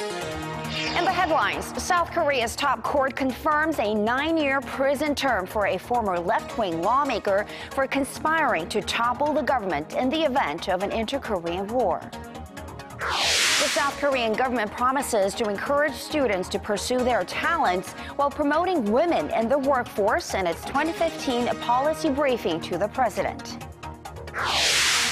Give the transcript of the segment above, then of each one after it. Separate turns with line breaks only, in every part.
In the headlines, South Korea's top court confirms a 9-year prison term for a former left-wing lawmaker for conspiring to topple the government in the event of an inter-Korean war. The South Korean government promises to encourage students to pursue their talents while promoting women in the workforce in its 2015 policy briefing to the president.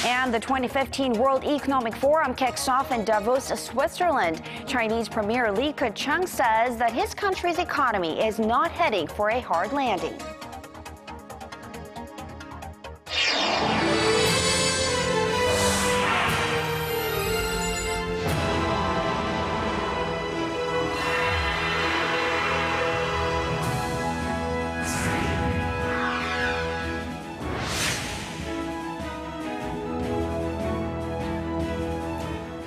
And the 2015 World Economic Forum kicks off in Davos, Switzerland. Chinese Premier Li Keqiang says that his country's economy is not heading for a hard landing.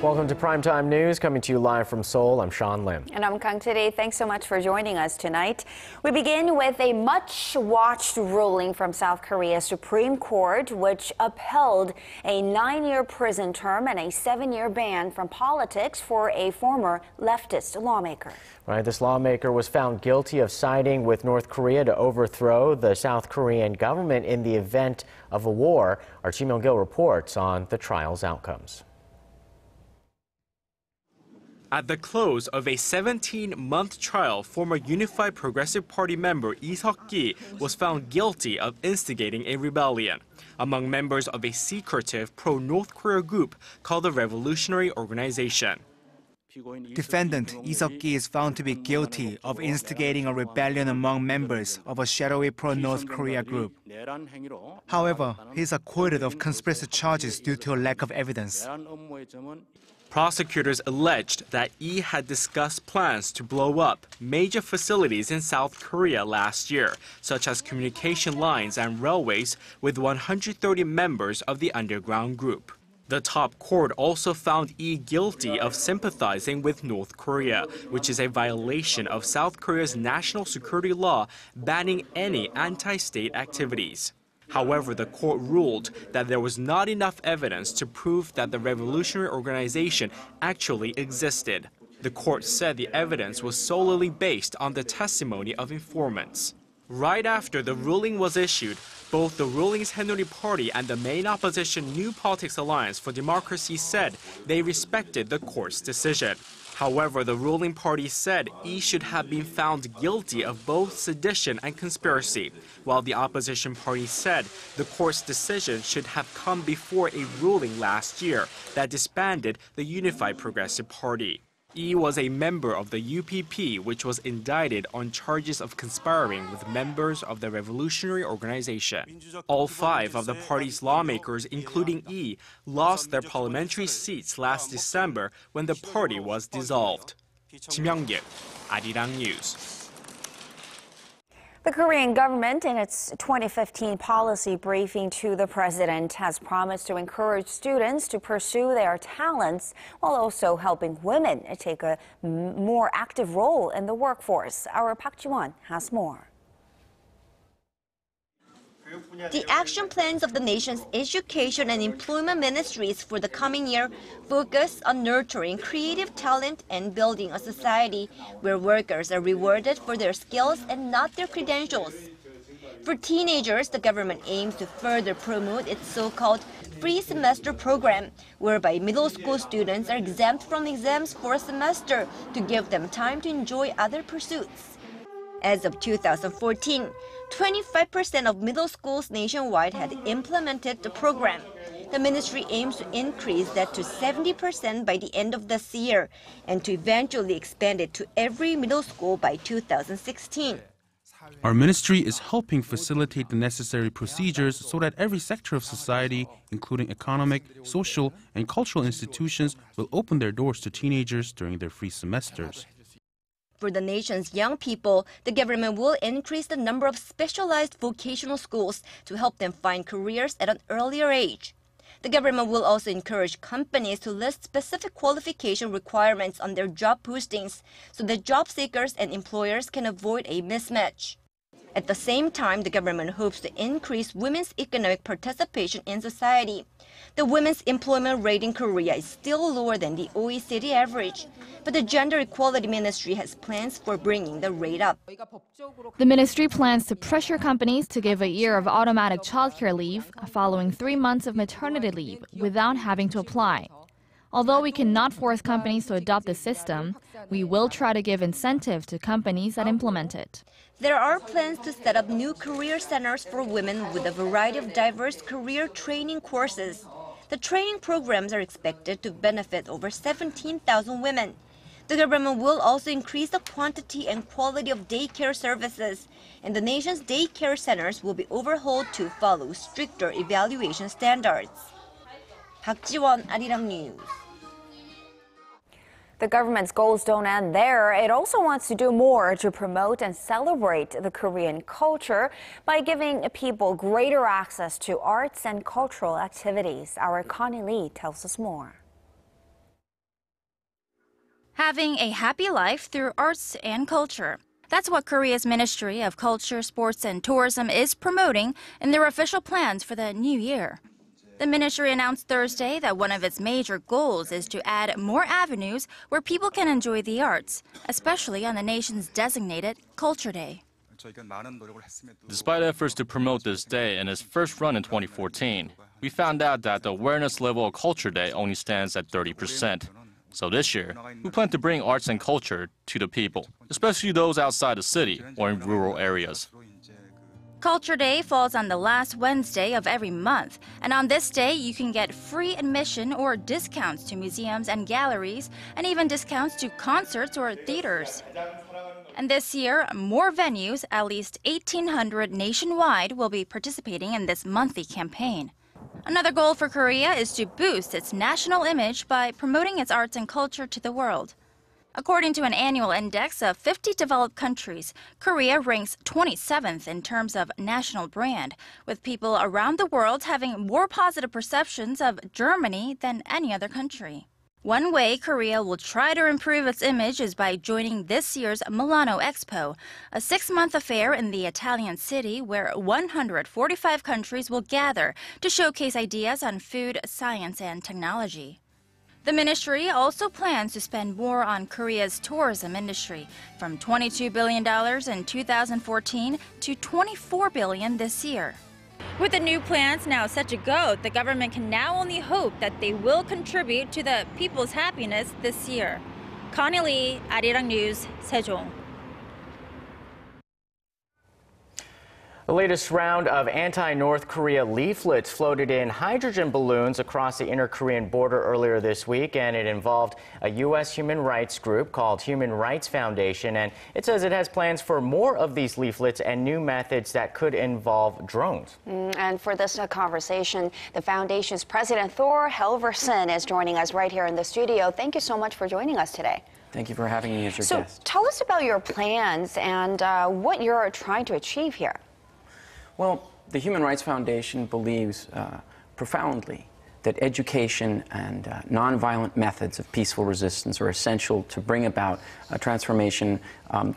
Welcome to Primetime News, coming to you live from Seoul. I'm Sean Lim.
And I'm Kang Tae. Thanks so much for joining us tonight. We begin with a much-watched ruling from South Korea's Supreme Court, which upheld a 9-year prison term and a 7-year ban from politics for a former leftist lawmaker.
Right, this lawmaker was found guilty of siding with North Korea to overthrow the South Korean government in the event of a war. Our Chi Myung-gil reports on the trial's outcomes.
At the close of a 17-month trial, former Unified Progressive Party member Lee Seok-gi was found guilty of instigating a rebellion among members of a secretive pro-North Korea group called the Revolutionary Organization.
Defendant Lee Seok-gi is found to be guilty of instigating a rebellion among members of a shadowy pro-North Korea group. However, he is acquitted of conspiracy charges due to a lack of evidence.
Prosecutors alleged that Lee had discussed plans to blow up major facilities in South Korea last year, such as communication lines and railways, with 130 members of the underground group. The top court also found Lee guilty of sympathizing with North Korea, which is a violation of South Korea's national security law banning any anti-state activities. However, the court ruled that there was not enough evidence to prove that the revolutionary organization actually existed. The court said the evidence was solely based on the testimony of informants. Right after the ruling was issued, both the ruling Saenuri Party and the main opposition New Politics Alliance for Democracy said they respected the court's decision. However, the ruling party said Lee should have been found guilty of both sedition and conspiracy, while the opposition party said the court's decision should have come before a ruling last year that disbanded the Unified Progressive Party. Lee was a member of the UPP, which was indicted on charges of conspiring with members of the Revolutionary Organization. All 5 of the party's lawmakers, including Lee, lost their parliamentary seats last December when the party was dissolved. Chi Myung-gil, Arirang News.
The Korean government, in its 2015 policy briefing to the president, has promised to encourage students to pursue their talents while also helping women take a more active role in the workforce. Our Park Ji-won has more.
The action plans of the nation's education and employment ministries for the coming year focus on nurturing creative talent and building a society where workers are rewarded for their skills and not their credentials. For teenagers, the government aims to further promote its so-called free semester program, whereby middle school students are exempt from exams for a semester to give them time to enjoy other pursuits. As of 2014, 25% of middle schools nationwide had implemented the program. The ministry aims to increase that to 70% by the end of this year and to eventually expand it to every middle school by 2016.
Our ministry is helping facilitate the necessary procedures so that every sector of society, including economic, social, and cultural institutions, will open their doors to teenagers during their free semesters.
For the nation's young people, the government will increase the number of specialized vocational schools to help them find careers at an earlier age. The government will also encourage companies to list specific qualification requirements on their job postings so that job seekers and employers can avoid a mismatch. At the same time, the government hopes to increase women's economic participation in society. The women's employment rate in Korea is still lower than the OECD average, but the Gender Equality Ministry has plans for bringing the rate up.
The ministry plans to pressure companies to give a year of automatic childcare leave following 3 months of maternity leave without having to apply. Although we cannot force companies to adopt the system, we will try to give incentive to companies that implement it.
There are plans to set up new career centers for women with a variety of diverse career training courses. The training programs are expected to benefit over 17,000 women. The government will also increase the quantity and quality of daycare services, and the nation's daycare centers will be overhauled to follow stricter evaluation standards. 박지원, Arirang News.
The government's goals don't end there. It also wants to do more to promote and celebrate the Korean culture by giving people greater access to arts and cultural activities. Our Connie Li tells us more.
Having a happy life through arts and culture. That's what Korea's Ministry of Culture, Sports and Tourism is promoting in their official plans for the new year. The ministry announced Thursday that one of its major goals is to add more avenues where people can enjoy the arts, especially on the nation's designated Culture Day.
Despite efforts to promote this day in its first run in 2014, we found out that the awareness level of Culture Day only stands at 30%. So this year, we plan to bring arts and culture to the people, especially those outside the city or in rural areas.
Culture Day falls on the last Wednesday of every month, and on this day you can get free admission or discounts to museums and galleries, and even discounts to concerts or theaters. And this year, more venues, at least 1,800 nationwide, will be participating in this monthly campaign. Another goal for Korea is to boost its national image by promoting its arts and culture to the world. According to an annual index of 50 developed countries, Korea ranks 27th in terms of national brand, with people around the world having more positive perceptions of Germany than any other country. One way Korea will try to improve its image is by joining this year's Milano Expo, a 6-month affair in the Italian city where 145 countries will gather to showcase ideas on food, science, and technology. The ministry also plans to spend more on Korea's tourism industry, from $22 billion in 2014 to $24 billion this year. With the new plans now set to go, the government can now only hope that they will contribute to the people's happiness this year. Connie Li, Arirang News, Sejong.
The latest round of anti-North Korea leaflets floated in hydrogen balloons across the inter-Korean border earlier this week, and it involved a U.S. human rights group called Human Rights Foundation, and it says it has plans for more of these leaflets and new methods that could involve drones.
And for this conversation, the foundation's president, Thor Halvorsen, is joining us right here in the studio. Thank you so much for joining us today.
Thank you for having me as your guest.
So tell us about your plans and what you're trying to achieve here.
Well, the Human Rights Foundation believes profoundly that education and nonviolent methods of peaceful resistance are essential to bring about a transformation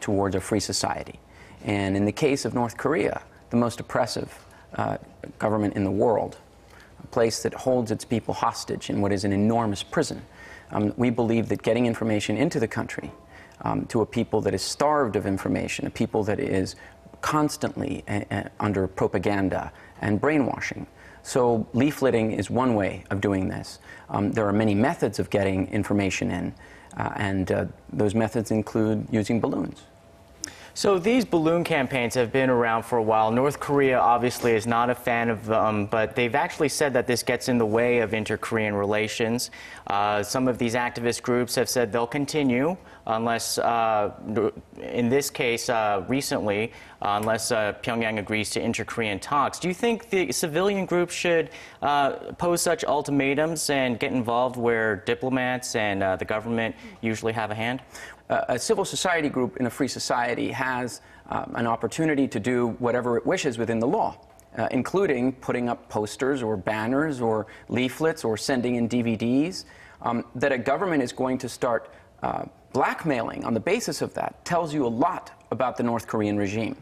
towards a free society. And in the case of North Korea, the most oppressive government in the world, a place that holds its people hostage in what is an enormous prison, we believe that getting information into the country to a people that is starved of information, a people that is constantly under propaganda and brainwashing. So leafleting is one way of doing this. There are many methods of getting information in, and those methods include using balloons.
So these balloon campaigns have been around for a while. North Korea obviously is not a fan of them, but they've actually said that this gets in the way of inter-Korean relations. Some of these activist groups have said they'll continue unless, in this case, recently, unless Pyongyang agrees to inter-Korean talks. Do you think the civilian groups should pose such ultimatums and get involved where diplomats and the government usually have a hand?
A civil society group in a free society has an opportunity to do whatever it wishes within the law, including putting up posters or banners or leaflets or sending in DVDs. That a government is going to start blackmailing on the basis of that tells you a lot about the North Korean regime.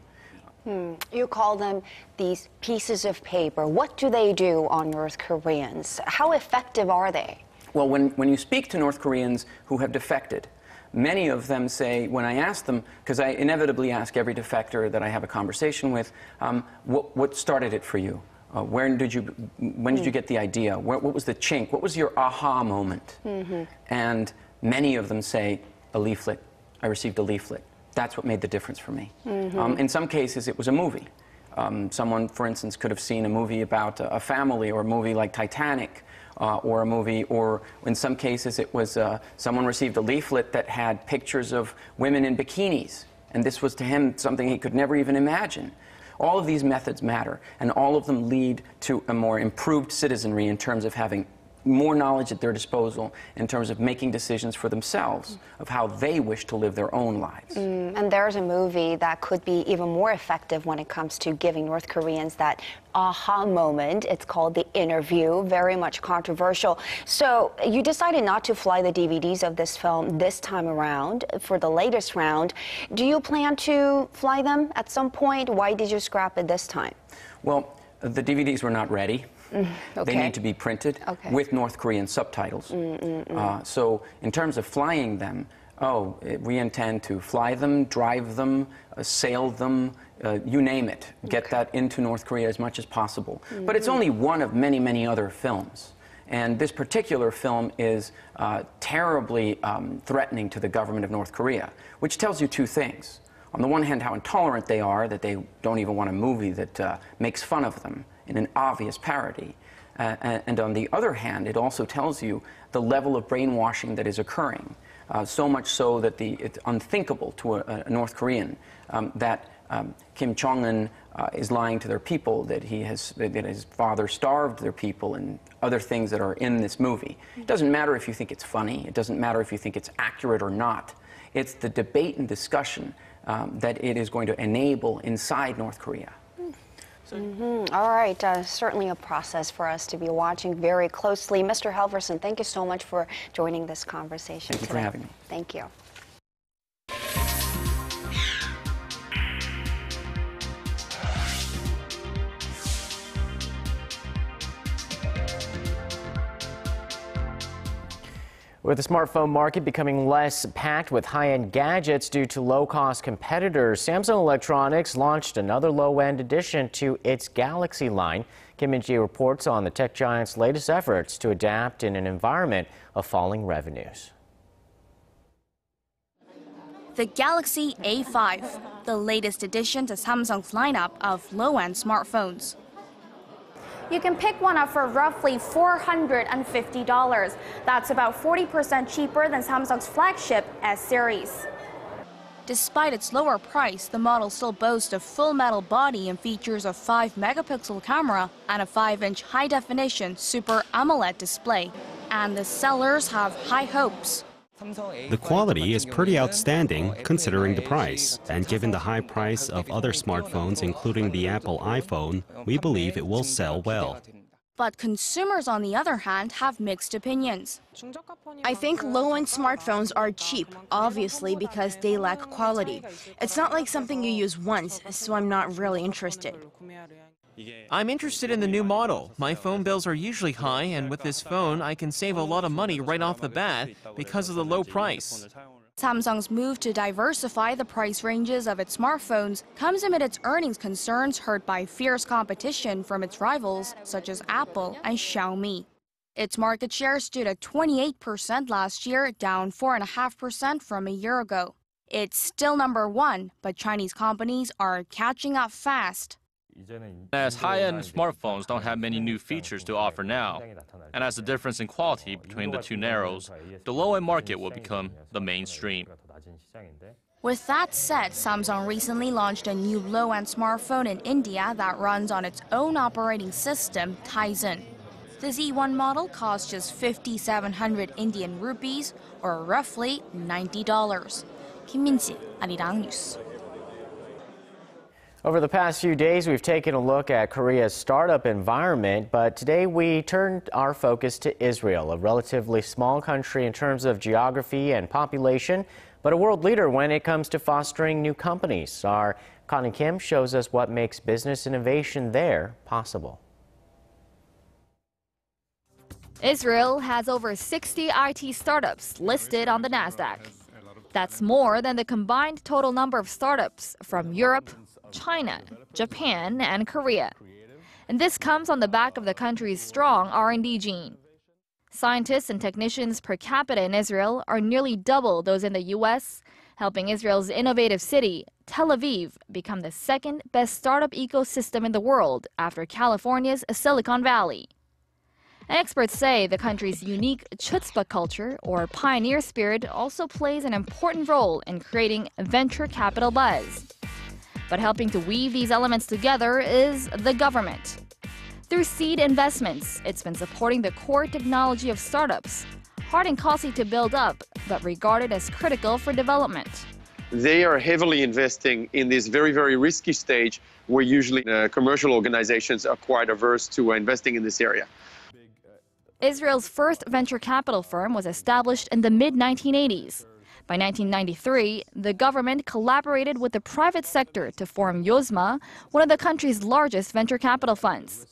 You call them these pieces of paper. What do they do on North Koreans? How effective are they?
Well, when you speak to North Koreans who have defected, many of them say, when I ask them, because I inevitably ask every defector that I have a conversation with, what started it for you? When did you get the idea? What was the chink? What was your aha moment? And many of them say, a leaflet. I received a leaflet. That's what made the difference for me. In some cases, it was a movie. Someone, for instance, could have seen a movie about a family, or a movie like Titanic, or a movie, or in some cases it was someone received a leaflet that had pictures of women in bikinis, and this was to him something he could never even imagine. All of these methods matter, and all of them lead to a more improved citizenry in terms of having more knowledge at their disposal, in terms of making decisions for themselves of how they wish to live their own lives.
And there's a movie that could be even more effective when it comes to giving North Koreans that aha moment. It's called The Interview, very much controversial. So you decided not to fly the DVDs of this film this time around for the latest round. Do you plan to fly them at some point? Why did you scrap it this time?
Well, the DVDs were not ready.
Okay.
They need to be printed with North Korean subtitles. So in terms of flying them, we intend to fly them, drive them, sail them, you name it. Get that into North Korea as much as possible. But it's only one of many, many other films. And this particular film is terribly threatening to the government of North Korea, which tells you two things. On the one hand, how intolerant they are, that they don't even want a movie that makes fun of them in an obvious parody. And on the other hand, it also tells you the level of brainwashing that is occurring. So much so that it's unthinkable to a North Korean that Kim Jong-un is lying to their people, that his father starved their people, and other things that are in this movie. It doesn't matter if you think it's funny. It doesn't matter if you think it's accurate or not. It's the debate and discussion that it is going to enable inside North Korea.
All right, certainly a process for us to be watching very closely. Mr. Halvorsen, thank you so much for joining this conversation today.
Thank you for having me.
Thank you.
With the smartphone market becoming less packed with high-end gadgets due to low-cost competitors, Samsung Electronics launched another low-end addition to its Galaxy line. Kim Min-ji reports on the tech giant's latest efforts to adapt in an environment of falling revenues.
The Galaxy A5, the latest addition to Samsung's lineup of low-end smartphones.
You can pick one up for roughly $450. That's about 40% cheaper than Samsung's flagship S series.
Despite its lower price, the model still boasts a full metal body and features a 5-megapixel camera and a 5-inch high-definition Super AMOLED display. And the sellers have high hopes.
The quality is pretty outstanding considering the price, and given the high price of other smartphones, including the Apple iPhone, we believe it will sell well.
But consumers, on the other hand, have mixed opinions.
I think low-end smartphones are cheap, obviously because they lack quality. It's not like something you use once, so I'm not really interested.
I'm interested in the new model. My phone bills are usually high, and with this phone, I can save a lot of money right off the bat because of the low price.
Samsung's move to diversify the price ranges of its smartphones comes amid its earnings concerns hurt by fierce competition from its rivals, such as Apple and Xiaomi. Its market share stood at 28% last year, down 4.5% from a year ago. It's still number one, but Chinese companies are catching up fast.
As high-end smartphones don't have many new features to offer now, and as the difference in quality between the two narrows, the low-end market will become the mainstream.
With that said, Samsung recently launched a new low-end smartphone in India that runs on its own operating system, Tizen. The Z1 model costs just 5,700 Indian rupees, or roughly $90. Kim Min-ji, Arirang News.
Over the past few days, we've taken a look at Korea's startup environment, but today we turned our focus to Israel, a relatively small country in terms of geography and population, but a world leader when it comes to fostering new companies. Our Connie Kim shows us what makes business innovation there possible.
Israel has over 60 IT startups listed on the NASDAQ. That's more than the combined total number of startups from Europe, China, Japan, and Korea. And this comes on the back of the country's strong R&D gene. Scientists and technicians per capita in Israel are nearly double those in the U.S., helping Israel's innovative city, Tel Aviv, become the second best startup ecosystem in the world after California's Silicon Valley. Experts say the country's unique chutzpah culture, or pioneer spirit, also plays an important role in creating venture capital buzz. But helping to weave these elements together is the government. Through seed investments, it's been supporting the core technology of startups, hard and costly to build up, but regarded as critical for development.
They are heavily investing in this very, very risky stage where usually commercial organizations are quite averse to investing in this area.
Israel's first venture capital firm was established in the mid-1980s. By 1993, the government collaborated with the private sector to form Yozma, one of the country's largest venture capital funds.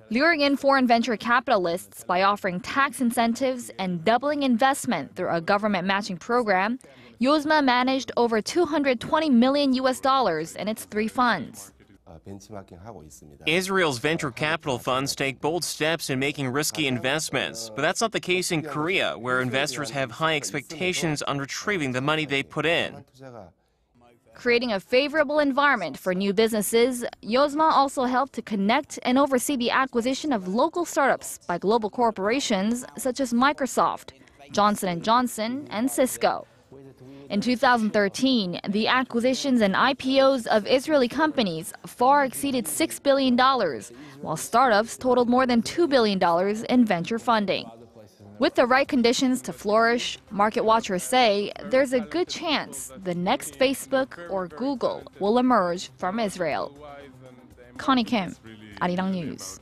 Luring in foreign venture capitalists by offering tax incentives and doubling investment through a government matching program, Yozma managed over $220 million in its three funds.
Israel's venture capital funds take bold steps in making risky investments, but that's not the case in Korea, where investors have high expectations on retrieving the money they put in.
Creating a favorable environment for new businesses, Yozma also helped to connect and oversee the acquisition of local startups by global corporations such as Microsoft, Johnson & Johnson, and Cisco. In 2013, the acquisitions and IPOs of Israeli companies far exceeded $6 billion, while startups totaled more than $2 billion in venture funding. With the right conditions to flourish, market watchers say there's a good chance the next Facebook or Google will emerge from Israel. Connie Kim, Arirang News.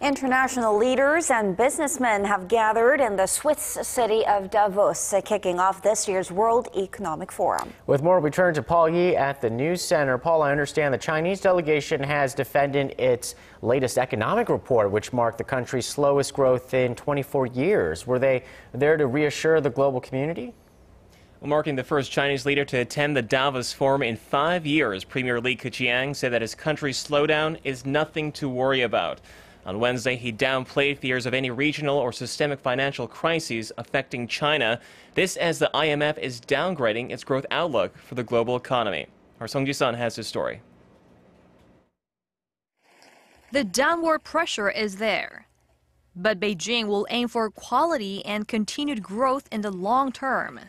International leaders and businessmen have gathered in the Swiss city of Davos, kicking off this year's World Economic Forum.
With more, we turn to Paul Yi at the News Center. Paul, I understand the Chinese delegation has defended its latest economic report, which marked the country's slowest growth in 24 years. Were they there to reassure the global community?
Well, marking the first Chinese leader to attend the Davos Forum in 5 years, Premier Li Keqiang said that his country's slowdown is nothing to worry about. On Wednesday, he downplayed fears of any regional or systemic financial crises affecting China. This as the IMF is downgrading its growth outlook for the global economy. Our Song Ji-sun has his story.
The downward pressure is there, but Beijing will aim for quality and continued growth in the long term.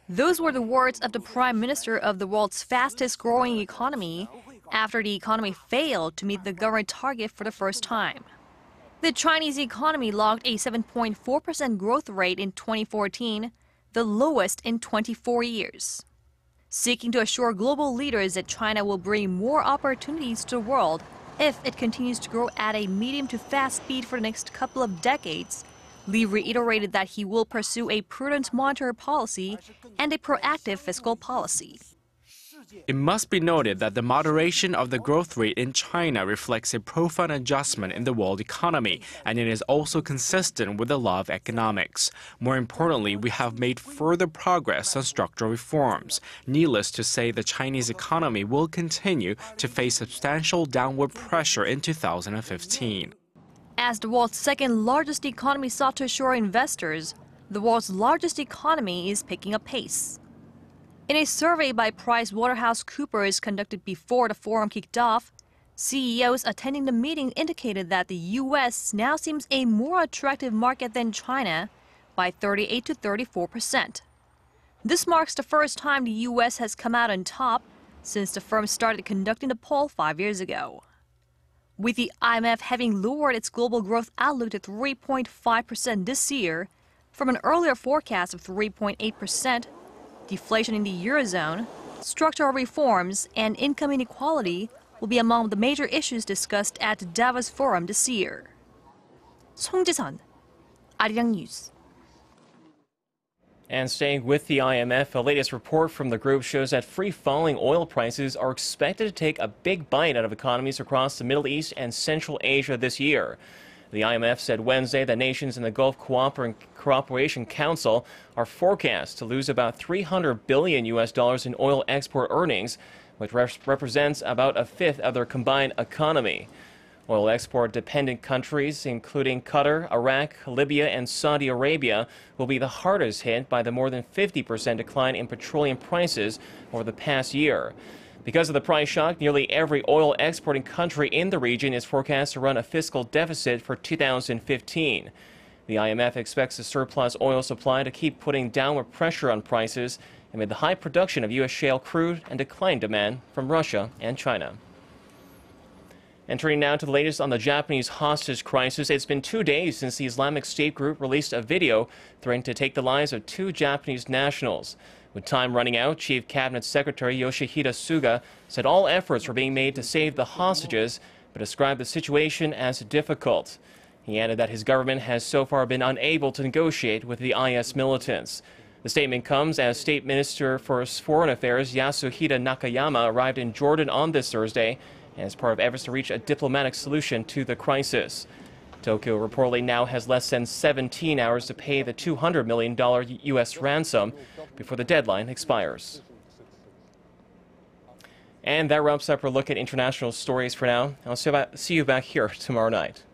Those were the words of the Prime Minister of the world's fastest-growing economy after the economy failed to meet the government target for the first time. The Chinese economy logged a 7.4% growth rate in 2014, the lowest in 24 years. Seeking to assure global leaders that China will bring more opportunities to the world if it continues to grow at a medium to fast speed for the next couple of decades, Li reiterated that he will pursue a prudent monetary policy and a proactive fiscal policy.
It must be noted that the moderation of the growth rate in China reflects a profound adjustment in the world economy, and it is also consistent with the law of economics. More importantly, we have made further progress on structural reforms. Needless to say, the Chinese economy will continue to face substantial downward pressure in 2015.
As the world's second largest economy sought to assure investors, the world's largest economy is picking up pace. In a survey by PricewaterhouseCoopers conducted before the forum kicked off, CEOs attending the meeting indicated that the U.S. now seems a more attractive market than China by 38 to 34%. This marks the first time the U.S. has come out on top since the firm started conducting the poll 5 years ago. With the IMF having lowered its global growth outlook to 3.5% this year from an earlier forecast of 3.8%, deflation in the Eurozone, structural reforms, and income inequality will be among the major issues discussed at the Davos Forum this year. 송지선, Arirang News.
And staying with the IMF, a latest report from the group shows that free-falling oil prices are expected to take a big bite out of economies across the Middle East and Central Asia this year. The IMF said Wednesday that nations in the Gulf Cooperation Council are forecast to lose about $300 billion in oil export earnings, which represents about a fifth of their combined economy. Oil export-dependent countries, including Qatar, Iraq, Libya, and Saudi Arabia, will be the hardest hit by the more than 50% decline in petroleum prices over the past year. Because of the price shock, nearly every oil exporting country in the region is forecast to run a fiscal deficit for 2015. The IMF expects the surplus oil supply to keep putting downward pressure on prices amid the high production of U.S. shale crude and declined demand from Russia and China. And turning now to the latest on the Japanese hostage crisis, it's been 2 days since the Islamic State group released a video threatening to take the lives of 2 Japanese nationals. With time running out, Chief Cabinet Secretary Yoshihide Suga said all efforts were being made to save the hostages, but described the situation as difficult. He added that his government has so far been unable to negotiate with the IS militants. The statement comes as State Minister for Foreign Affairs Yasuhide Nakayama arrived in Jordan on this Thursday as part of efforts to reach a diplomatic solution to the crisis. Tokyo reportedly now has less than 17 hours to pay the $200 million U.S. ransom before the deadline expires. And that wraps up our look at international stories for now. I'll see you back here tomorrow night.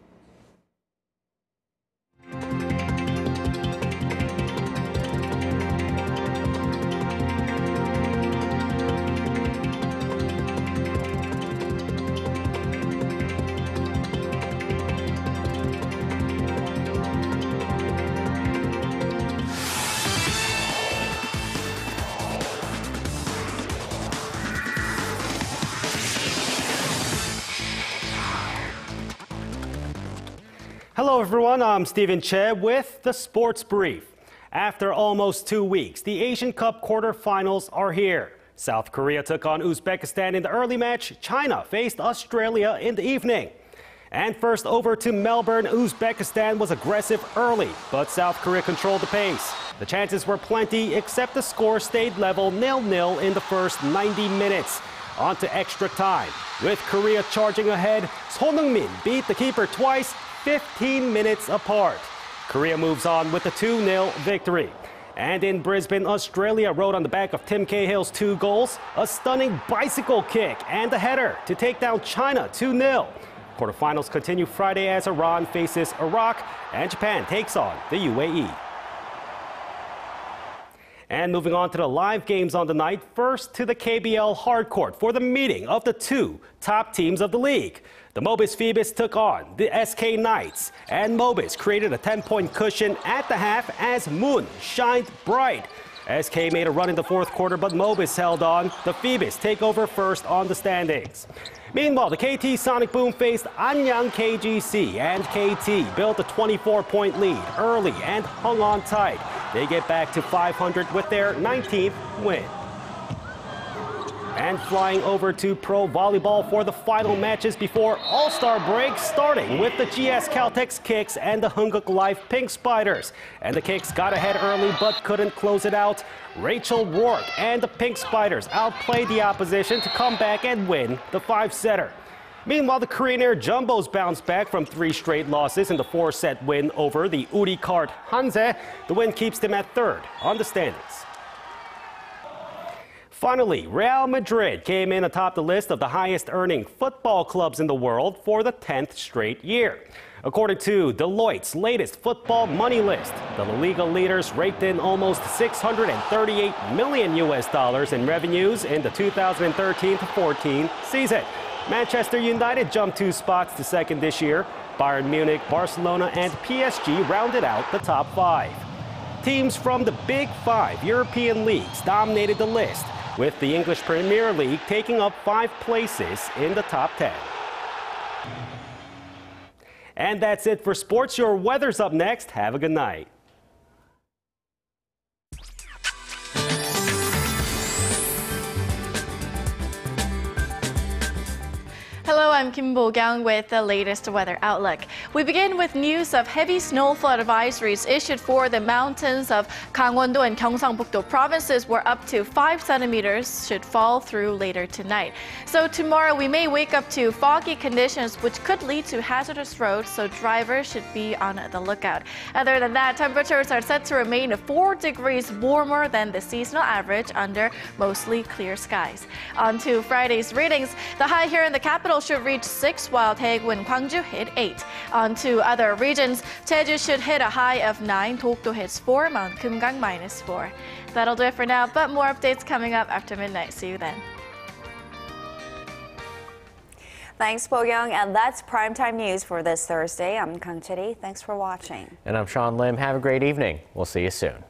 Hello everyone, I'm Stephen Che with the Sports Brief. After almost 2 weeks, the Asian Cup quarterfinals are here. South Korea took on Uzbekistan in the early match. China faced Australia in the evening. And first over to Melbourne, Uzbekistan was aggressive early, but South Korea controlled the pace. The chances were plenty, except the score stayed level 0-0 in the first 90 minutes. On to extra time. With Korea charging ahead, Son Heung-min beat the keeper twice, 15 minutes apart. Korea moves on with a 2-0 victory. And in Brisbane, Australia rode on the back of Tim Cahill's 2 goals, a stunning bicycle kick and a header to take down China 2-0. Quarterfinals continue Friday as Iran faces Iraq and Japan takes on the UAE. And moving on to the live games on the night, first to the KBL hardcourt for the meeting of the 2 top teams of the league. The Mobis Phoebus took on the SK Knights, and Mobis created a 10-point cushion at the half as Moon shined bright. SK made a run in the fourth quarter, but Mobis held on. The Phoebus take over first on the standings. Meanwhile, the KT Sonic Boom faced Anyang KGC, and KT built a 24-point lead early and hung on tight. They get back to 500 with their 19th win. And flying over to pro volleyball for the final matches before All-Star break, starting with the GS Caltex Kicks and the Hunguk Life Pink Spiders. And the Kicks got ahead early but couldn't close it out. Rachel Rourke and the Pink Spiders outplayed the opposition to come back and win the 5-setter. Meanwhile, the Korean Air Jumbos bounced back from 3 straight losses in the 4-set win over the Uri Kart Hanse. The win keeps them at 3rd on the standings. Finally, Real Madrid came in atop the list of the highest-earning football clubs in the world for the 10th straight year. According to Deloitte's latest football money list, the La Liga leaders raked in almost $638 million in revenues in the 2013-14 season. Manchester United jumped 2 spots to 2nd this year. Bayern Munich, Barcelona, and PSG rounded out the top 5. Teams from the Big 5 European leagues dominated the list, with the English Premier League taking up 5 places in the top 10. And that's it for sports. Your weather's up next. Have a good night.
I'm Kim Bo-kyung with the latest weather outlook. We begin with news of heavy snowfall advisories issued for the mountains of Gangwon-do and Gyeongsang-buk-do provinces, where up to 5 centimeters should fall through later tonight. So tomorrow we may wake up to foggy conditions which could lead to hazardous roads, so drivers should be on the lookout. Other than that, temperatures are set to remain 4 degrees warmer than the seasonal average under mostly clear skies. On to Friday's readings. The high here in the capital should reach 6, while Daegu and Gwangju hit 8. On to other regions, Jeju should hit a high of 9, Dokdo hits 4, Mount Kumgang -4. That'll do it for now, but more updates coming up after midnight. See you then.
Thanks, Bo-kyung, and that's Primetime News for this Thursday. I'm Kang Chiri. Thanks for watching.
And I'm Sean Lim. Have a great evening. We'll see you soon.